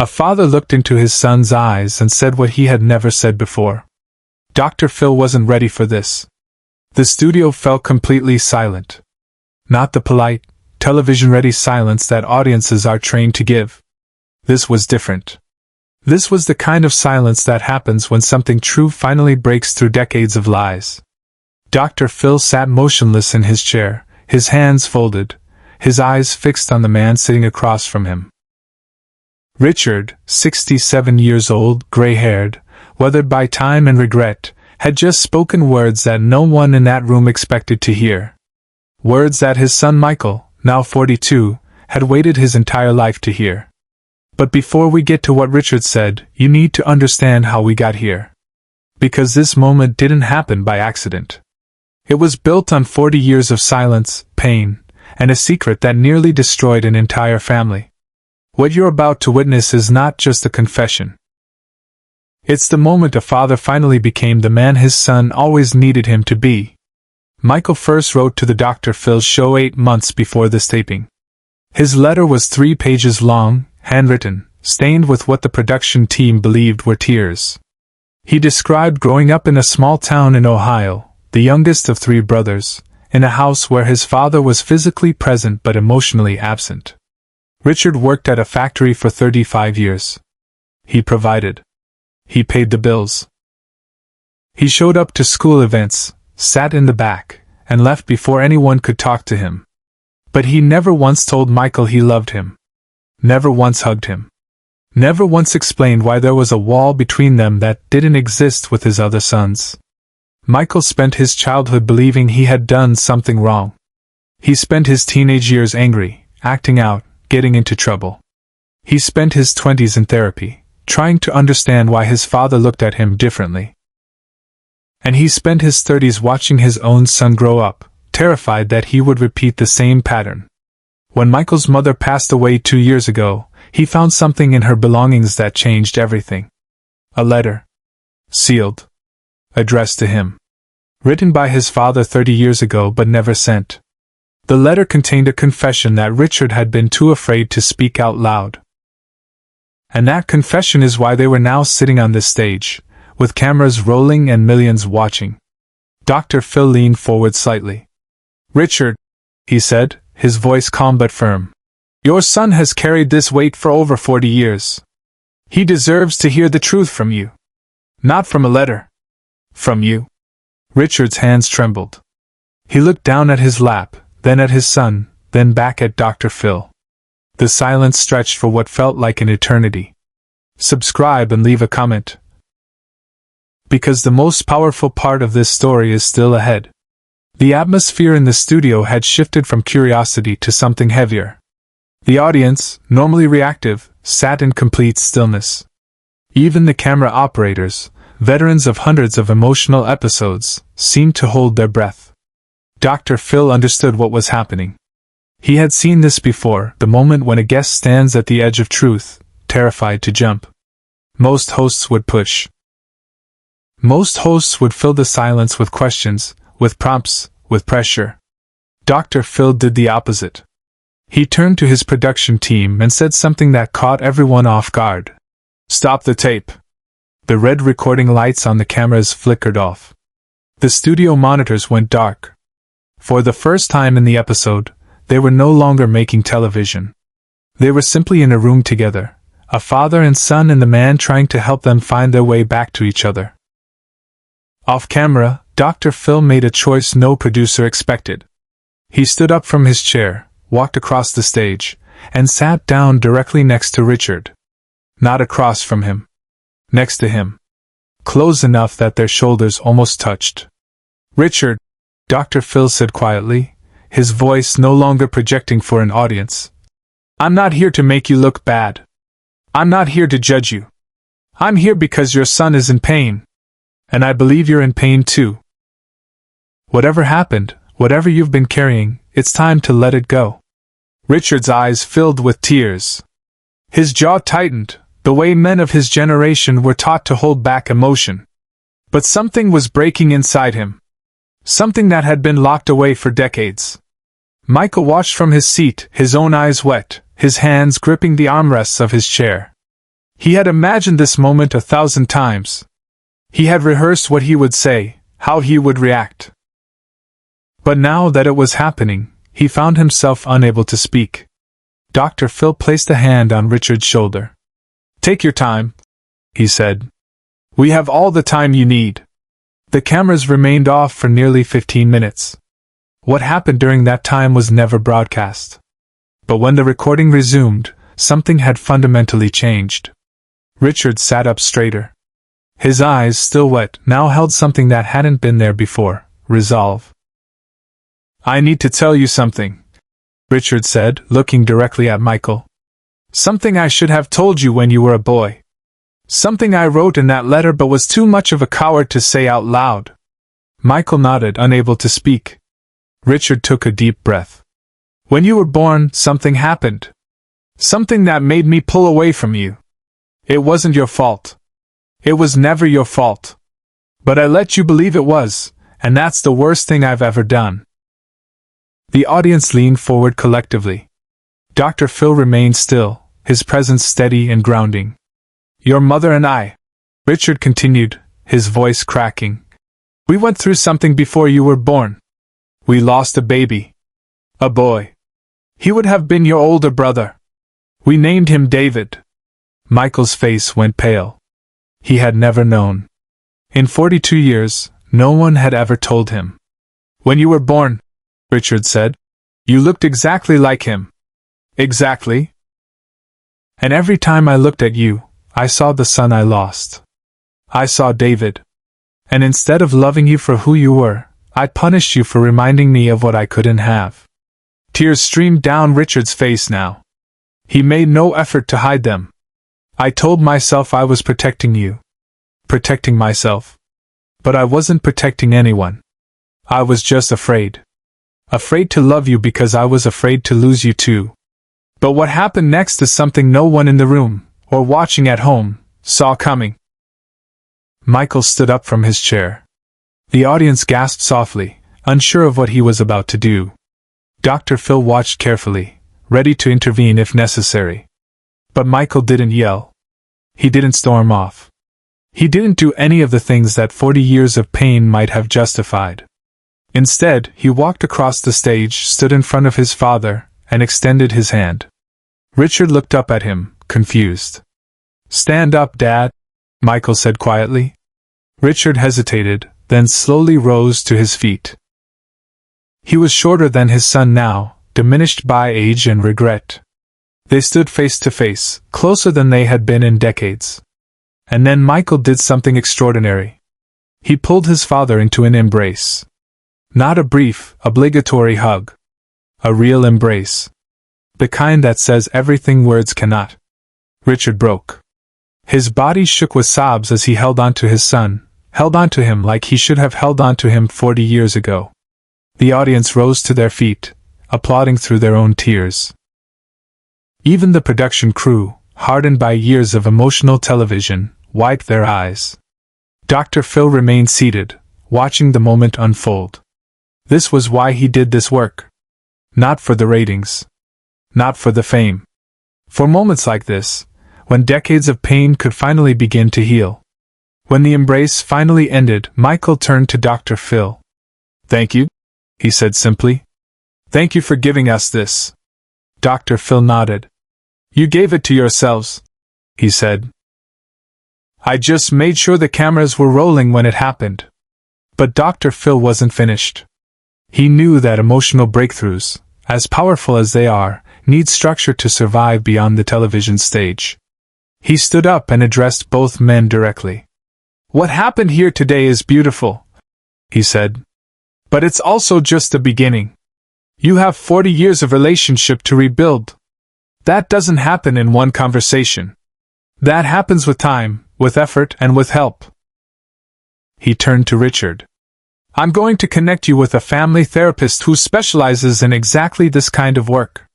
A father looked into his son's eyes and said what he had never said before. Dr. Phil wasn't ready for this. The studio fell completely silent. Not the polite, television-ready silence that audiences are trained to give. This was different. This was the kind of silence that happens when something true finally breaks through decades of lies. Dr. Phil sat motionless in his chair, his hands folded, his eyes fixed on the man sitting across from him. Richard, 67 years old, gray-haired, weathered by time and regret, had just spoken words that no one in that room expected to hear. Words that his son Michael, now 42, had waited his entire life to hear. But before we get to what Richard said, you need to understand how we got here. Because this moment didn't happen by accident. It was built on 40 years of silence, pain, and a secret that nearly destroyed an entire family. What you're about to witness is not just a confession. It's the moment a father finally became the man his son always needed him to be. Michael first wrote to the Dr. Phil show 8 months before this taping. His letter was 3 pages long, handwritten, stained with what the production team believed were tears. He described growing up in a small town in Ohio, the youngest of 3 brothers, in a house where his father was physically present but emotionally absent. Richard worked at a factory for 35 years. He provided. He paid the bills. He showed up to school events, sat in the back, and left before anyone could talk to him. But he never once told Michael he loved him. Never once hugged him. Never once explained why there was a wall between them that didn't exist with his other sons. Michael spent his childhood believing he had done something wrong. He spent his teenage years angry, acting out, getting into trouble. He spent his 20s in therapy, trying to understand why his father looked at him differently. And he spent his 30s watching his own son grow up, terrified that he would repeat the same pattern. When Michael's mother passed away 2 years ago, he found something in her belongings that changed everything. A letter. Sealed. Addressed to him. Written by his father 30 years ago but never sent. The letter contained a confession that Richard had been too afraid to speak out loud. And that confession is why they were now sitting on this stage, with cameras rolling and millions watching. Dr. Phil leaned forward slightly. "Richard," he said, his voice calm but firm. "Your son has carried this weight for over 40 years. He deserves to hear the truth from you. Not from a letter. From you." Richard's hands trembled. He looked down at his lap, then at his son, then back at Dr. Phil. The silence stretched for what felt like an eternity. Subscribe and leave a comment. Because the most powerful part of this story is still ahead. The atmosphere in the studio had shifted from curiosity to something heavier. The audience, normally reactive, sat in complete stillness. Even the camera operators, veterans of hundreds of emotional episodes, seemed to hold their breath. Dr. Phil understood what was happening. He had seen this before, the moment when a guest stands at the edge of truth, terrified to jump. Most hosts would push. Most hosts would fill the silence with questions, with prompts, with pressure. Dr. Phil did the opposite. He turned to his production team and said something that caught everyone off guard. "Stop the tape." The red recording lights on the cameras flickered off. The studio monitors went dark. For the first time in the episode, they were no longer making television. They were simply in a room together, a father and son and the man trying to help them find their way back to each other. Off camera, Dr. Phil made a choice no producer expected. He stood up from his chair, walked across the stage, and sat down directly next to Richard. Not across from him. Next to him. Close enough that their shoulders almost touched. "Richard," Dr. Phil said quietly, his voice no longer projecting for an audience. "I'm not here to make you look bad. I'm not here to judge you. I'm here because your son is in pain. And I believe you're in pain too. Whatever happened, whatever you've been carrying, it's time to let it go." Richard's eyes filled with tears. His jaw tightened, the way men of his generation were taught to hold back emotion. But something was breaking inside him. Something that had been locked away for decades. Michael watched from his seat, his own eyes wet, his hands gripping the armrests of his chair. He had imagined this moment 1,000 times. He had rehearsed what he would say, how he would react. But now that it was happening, he found himself unable to speak. Dr. Phil placed a hand on Richard's shoulder. "Take your time," he said. "We have all the time you need." The cameras remained off for nearly 15 minutes. What happened during that time was never broadcast. But when the recording resumed, something had fundamentally changed. Richard sat up straighter. His eyes, still wet, now held something that hadn't been there before: resolve. "I need to tell you something," Richard said, looking directly at Michael. "Something I should have told you when you were a boy. Something I wrote in that letter but was too much of a coward to say out loud." Michael nodded, unable to speak. Richard took a deep breath. "When you were born, something happened. Something that made me pull away from you. It wasn't your fault. It was never your fault. But I let you believe it was, and that's the worst thing I've ever done." The audience leaned forward collectively. Dr. Phil remained still, his presence steady and grounding. "Your mother and I," Richard continued, his voice cracking, "we went through something before you were born. We lost a baby. A boy. He would have been your older brother. We named him David." Michael's face went pale. He had never known. In 42 years, no one had ever told him. "When you were born," Richard said, "you looked exactly like him." "Exactly?" "And every time I looked at you, I saw the son I lost. I saw David. And instead of loving you for who you were, I punished you for reminding me of what I couldn't have." Tears streamed down Richard's face now. He made no effort to hide them. "I told myself I was protecting you. Protecting myself. But I wasn't protecting anyone. I was just afraid. Afraid to love you because I was afraid to lose you too." But what happened next is something no one in the room, or watching at home, saw coming. Michael stood up from his chair. The audience gasped softly, unsure of what he was about to do. Dr. Phil watched carefully, ready to intervene if necessary. But Michael didn't yell. He didn't storm off. He didn't do any of the things that 40 years of pain might have justified. Instead, he walked across the stage, stood in front of his father, and extended his hand. Richard looked up at him, confused. "Stand up, Dad," Michael said quietly. Richard hesitated, then slowly rose to his feet. He was shorter than his son now, diminished by age and regret. They stood face to face, closer than they had been in decades. And then Michael did something extraordinary. He pulled his father into an embrace. Not a brief, obligatory hug. A real embrace. The kind that says everything words cannot. Richard broke. His body shook with sobs as he held on to his son, held on to him like he should have held on to him 40 years ago. The audience rose to their feet, applauding through their own tears. Even the production crew, hardened by years of emotional television, wiped their eyes. Dr. Phil remained seated, watching the moment unfold. This was why he did this work. Not for the ratings. Not for the fame. For moments like this, when decades of pain could finally begin to heal. When the embrace finally ended, Michael turned to Dr. Phil. "Thank you," he said simply. "Thank you for giving us this." Dr. Phil nodded. "You gave it to yourselves," he said. "I just made sure the cameras were rolling when it happened." But Dr. Phil wasn't finished. He knew that emotional breakthroughs, as powerful as they are, need structure to survive beyond the television stage. He stood up and addressed both men directly. "What happened here today is beautiful," he said. "But it's also just the beginning. You have 40 years of relationship to rebuild. That doesn't happen in one conversation. That happens with time, with effort, and with help." He turned to Richard. "I'm going to connect you with a family therapist who specializes in exactly this kind of work.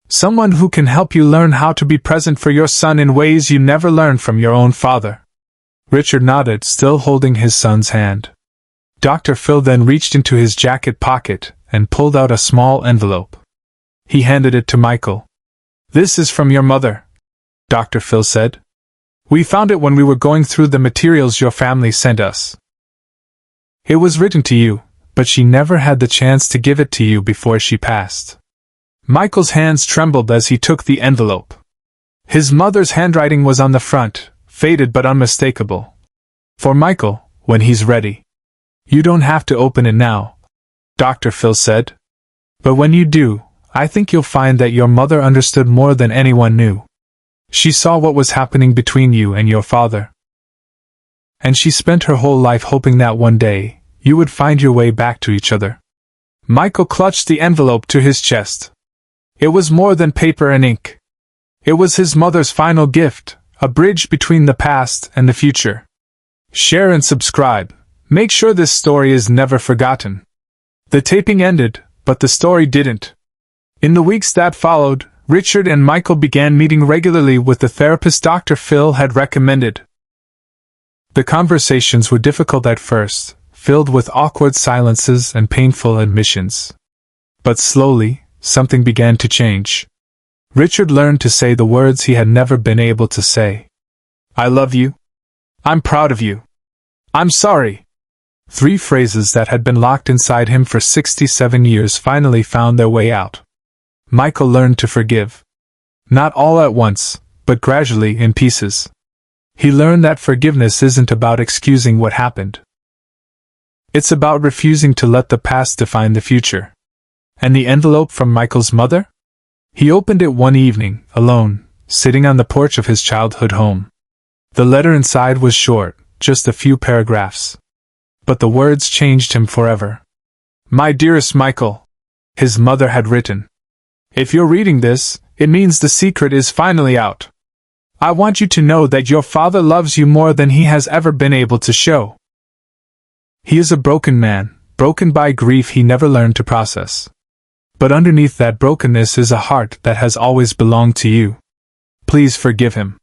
Someone who can help you learn how to be present for your son in ways you never learned from your own father." Richard nodded, still holding his son's hand. Dr. Phil then reached into his jacket pocket and pulled out a small envelope. He handed it to Michael. "This is from your mother," Dr. Phil said. We found it when we were going through the materials your family sent us. It was written to you, but she never had the chance to give it to you before she passed. Michael's hands trembled as he took the envelope. His mother's handwriting was on the front, faded but unmistakable. For Michael, when he's ready. You don't have to open it now, Dr. Phil said. But when you do, I think you'll find that your mother understood more than anyone knew. She saw what was happening between you and your father. And she spent her whole life hoping that one day, you would find your way back to each other. Michael clutched the envelope to his chest. It was more than paper and ink. It was his mother's final gift, a bridge between the past and the future. Share and subscribe. Make sure this story is never forgotten. The taping ended, but the story didn't. In the weeks that followed, Richard and Michael began meeting regularly with the therapist Dr. Phil had recommended. The conversations were difficult at first, filled with awkward silences and painful admissions. But slowly, something began to change. Richard learned to say the words he had never been able to say. I love you. I'm proud of you. I'm sorry. 3 phrases that had been locked inside him for 67 years finally found their way out. Michael learned to forgive. Not all at once, but gradually in pieces. He learned that forgiveness isn't about excusing what happened. It's about refusing to let the past define the future. And the envelope from Michael's mother? He opened it one evening, alone, sitting on the porch of his childhood home. The letter inside was short, just a few paragraphs. But the words changed him forever. My dearest Michael, his mother had written. If you're reading this, it means the secret is finally out. I want you to know that your father loves you more than he has ever been able to show. He is a broken man, broken by grief he never learned to process. But underneath that brokenness is a heart that has always belonged to you. Please forgive him.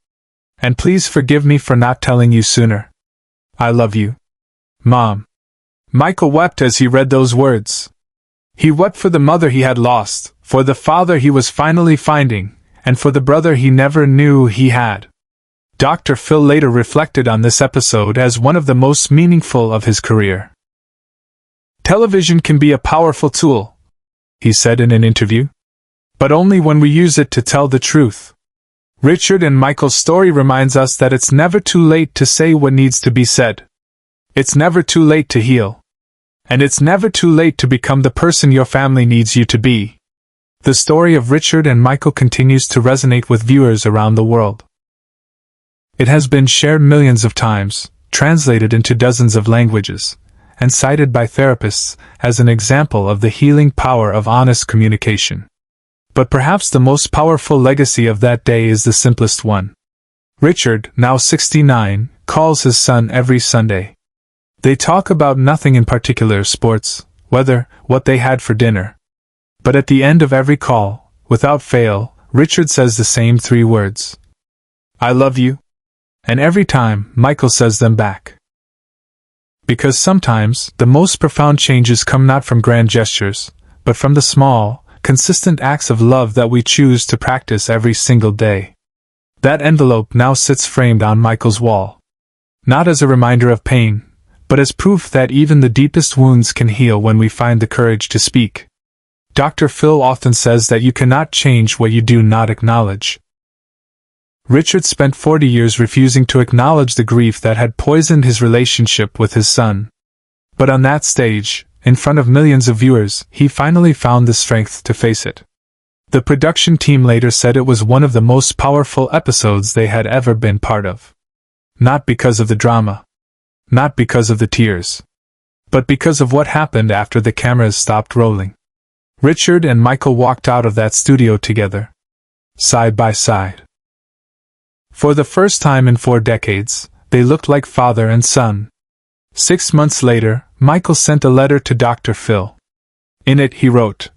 And please forgive me for not telling you sooner. I love you. Mom. Michael wept as he read those words. He wept for the mother he had lost, for the father he was finally finding, and for the brother he never knew he had. Dr. Phil later reflected on this episode as one of the most meaningful of his career. Television can be a powerful tool, he said in an interview, but only when we use it to tell the truth. Richard and Michael's story reminds us that it's never too late to say what needs to be said. It's never too late to heal. And it's never too late to become the person your family needs you to be. The story of Richard and Michael continues to resonate with viewers around the world. It has been shared millions of times, translated into dozens of languages, and cited by therapists as an example of the healing power of honest communication. But perhaps the most powerful legacy of that day is the simplest one. Richard, now 69, calls his son every Sunday. They talk about nothing in particular: sports, weather, what they had for dinner. But at the end of every call, without fail, Richard says the same 3 words. I love you. And every time, Michael says them back. Because sometimes, the most profound changes come not from grand gestures, but from the small, consistent acts of love that we choose to practice every single day. That envelope now sits framed on Michael's wall. Not as a reminder of pain, but as proof that even the deepest wounds can heal when we find the courage to speak. Dr. Phil often says that you cannot change what you do not acknowledge. Richard spent 40 years refusing to acknowledge the grief that had poisoned his relationship with his son. But on that stage, in front of millions of viewers, he finally found the strength to face it. The production team later said it was one of the most powerful episodes they had ever been part of. Not because of the drama. Not because of the tears. But because of what happened after the cameras stopped rolling. Richard and Michael walked out of that studio together. Side by side. For the first time in 4 decades, they looked like father and son. 6 months later, Michael sent a letter to Dr. Phil. In it he wrote,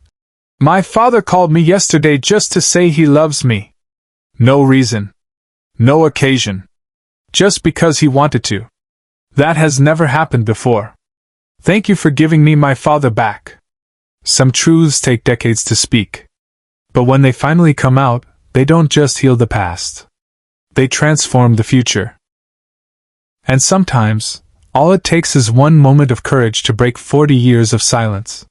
My father called me yesterday just to say he loves me. No reason. No occasion. Just because he wanted to. That has never happened before. Thank you for giving me my father back. Some truths take decades to speak. But when they finally come out, they don't just heal the past. they transform the future. And sometimes, all it takes is one moment of courage to break 40 years of silence.